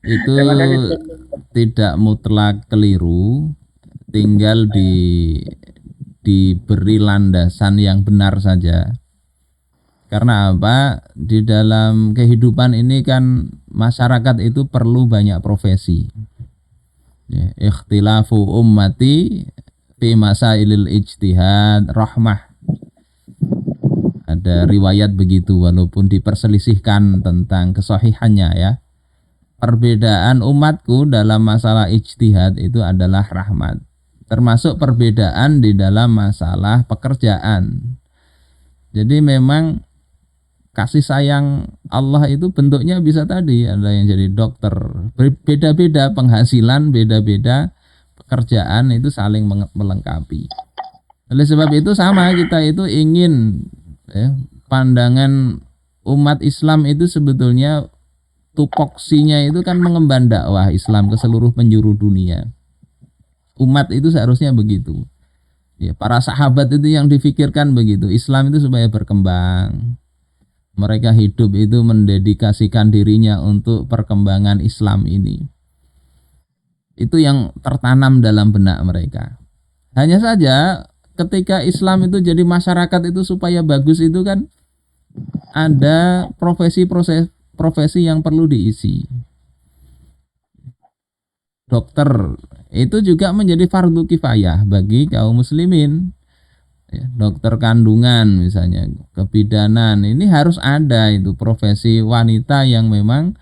Itu Terima kasih. tidak mutlak keliru, tinggal diberi landasan yang benar saja. Karena apa? Di dalam kehidupan ini kan masyarakat itu perlu banyak profesi. Ya, ikhtilafu ummati fi masailil ijtihad rahmah. Ada riwayat begitu walaupun diperselisihkan tentang kesahihannya ya. Perbedaan umatku dalam masalah ijtihad itu adalah rahmat. Termasuk perbedaan di dalam masalah pekerjaan. Jadi memang kasih sayang Allah itu bentuknya bisa tadi ada yang jadi dokter, beda-beda penghasilan, beda-beda pekerjaan itu saling melengkapi. Oleh sebab itu sama kita itu ingin ya, pandangan umat Islam itu sebetulnya tupoksinya itu kan mengemban dakwah Islam ke seluruh penjuru dunia. Umat itu seharusnya begitu. Ya, para sahabat itu yang difikirkan begitu. Islam itu supaya berkembang. Mereka hidup itu mendedikasikan dirinya untuk perkembangan Islam ini. Itu yang tertanam dalam benak mereka. Hanya saja ketika Islam itu jadi masyarakat itu supaya bagus itu kan ada profesi yang perlu diisi. Dokter itu juga menjadi fardu kifayah bagi kaum muslimin. Ya, dokter kandungan misalnya, kebidanan ini harus ada itu profesi wanita yang memang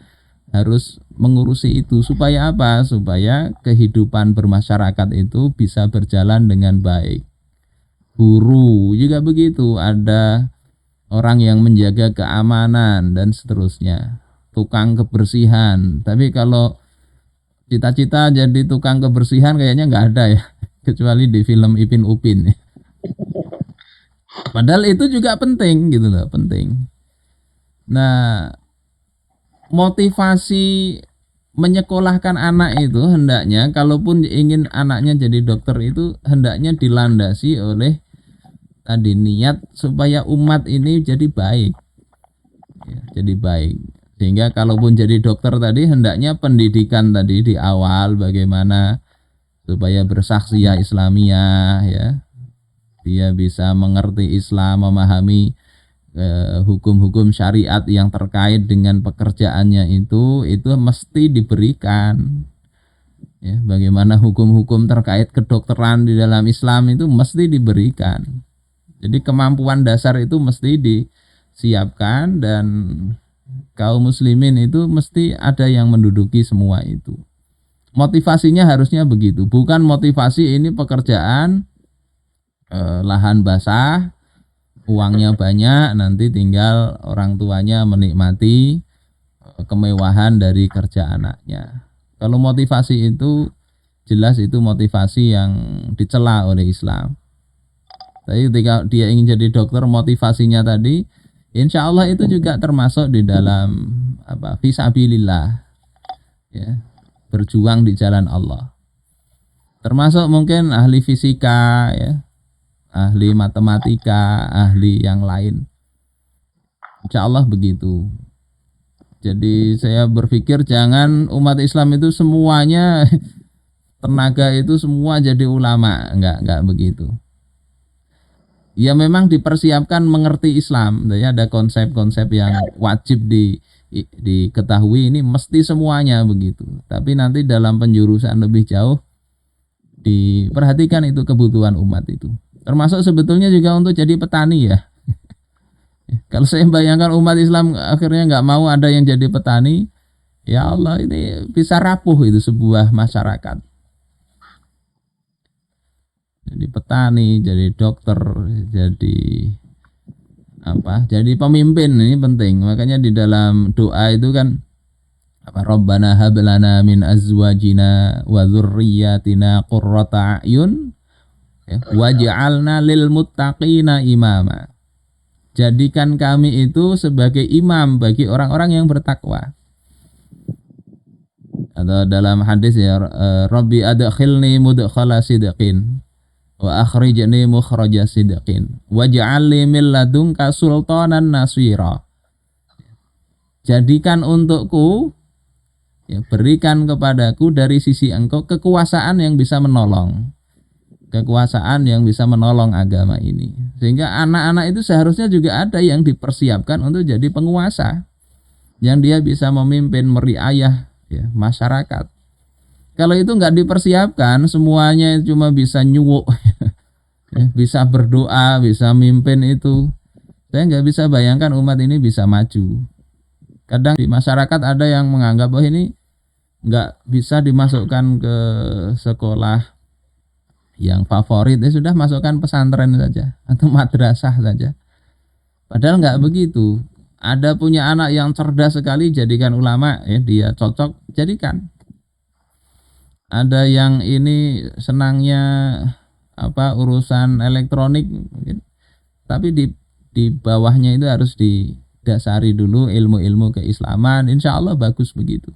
harus mengurusi itu supaya apa? Supaya kehidupan bermasyarakat itu bisa berjalan dengan baik. Guru juga begitu, ada orang yang menjaga keamanan dan seterusnya. Tukang kebersihan. Tapi kalau cita-cita jadi tukang kebersihan kayaknya nggak ada ya, kecuali di film Ipin Upin. Padahal itu juga penting gitu loh, penting. Nah, motivasi menyekolahkan anak itu hendaknya kalaupun ingin anaknya jadi dokter itu hendaknya dilandasi oleh tadi niat supaya umat ini jadi baik ya, jadi baik sehingga kalaupun jadi dokter tadi hendaknya pendidikan tadi di awal bagaimana supaya bersaksiyah Islamiyah ya dia bisa mengerti Islam memahami hukum-hukum syariat yang terkait dengan pekerjaannya itu mesti diberikan ya bagaimana hukum-hukum terkait kedokteran di dalam Islam itu mesti diberikan jadi kemampuan dasar itu mesti disiapkan dan kaum muslimin itu mesti ada yang menduduki semua itu motivasinya harusnya begitu bukan motivasi ini pekerjaan lahan basah uangnya banyak nanti tinggal orang tuanya menikmati kemewahan dari kerja anaknya. Kalau motivasi itu jelas itu motivasi yang dicela oleh Islam. Tapi ketika dia ingin jadi dokter motivasinya tadi insya Allah itu juga termasuk di dalam apa fisabilillah ya berjuang di jalan Allah. Termasuk mungkin ahli fisika ya, ahli matematika, ahli yang lain. Insya Allah begitu. Jadi saya berpikir jangan umat Islam itu semuanya tenaga itu semua jadi ulama, enggak begitu. Ya memang dipersiapkan mengerti Islam, jadi ada konsep-konsep yang wajib diketahui ini mesti semuanya begitu. Tapi nanti dalam penjurusan lebih jauh diperhatikan itu kebutuhan umat itu. Termasuk sebetulnya juga untuk jadi petani ya. Kalau saya bayangkan umat Islam akhirnya nggak mau ada yang jadi petani, ya Allah ini bisa rapuh itu sebuah masyarakat. Jadi petani, jadi dokter, jadi apa? Jadi pemimpin ini penting. Makanya di dalam doa itu kan apa Rabbana hablana min azwajina wa dzurriyyatina qurrata a'yun ya, waj'alna lil muttaqina imama. Jadikan kami itu sebagai imam bagi orang-orang yang bertakwa. Atau dalam hadis ya Rabbi adkhilni mudkhala sidqin wa akhrijni mukhraja sidqin waj'al li min ladunka sultanan nasira. Jadikan untukku Ya, berikan kepadaku dari sisi engkau kekuasaan yang bisa menolong. Kekuasaan yang bisa menolong agama ini. Sehingga anak-anak itu seharusnya juga ada yang dipersiapkan untuk jadi penguasa. Yang dia bisa memimpin, meriayah ya, masyarakat. Kalau itu nggak dipersiapkan, semuanya cuma bisa nyuwuk, ya, bisa berdoa, bisa mimpin itu. Saya nggak bisa bayangkan umat ini bisa maju. Kadang di masyarakat ada yang menganggap bahwa ini nggak bisa dimasukkan ke sekolah yang favorit, ya sudah masukkan pesantren saja atau madrasah saja. Padahal nggak begitu. Ada punya anak yang cerdas sekali, jadikan ulama, ya dia cocok, jadikan. Ada yang ini senangnya urusan elektronik, tapi di bawahnya itu harus didasari dulu ilmu-ilmu keislaman, insya Allah bagus begitu.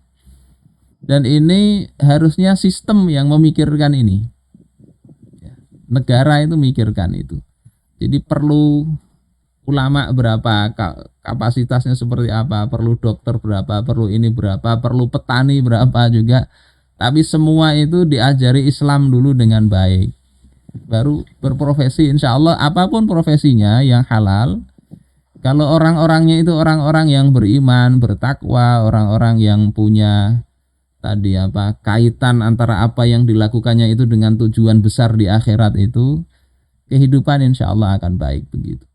Dan ini harusnya sistem yang memikirkan ini. Negara itu mikirkan itu. Jadi perlu ulama berapa, kapasitasnya seperti apa, perlu dokter berapa, perlu ini berapa, perlu petani berapa juga. Tapi semua itu diajari Islam dulu dengan baik. Baru berprofesi, insya Allah apapun profesinya yang halal. Kalau orang-orangnya itu orang-orang yang beriman, bertakwa, orang-orang yang punya kaitan antara apa yang dilakukannya itu dengan tujuan besar di akhirat itu, kehidupan insya Allah akan baik begitu.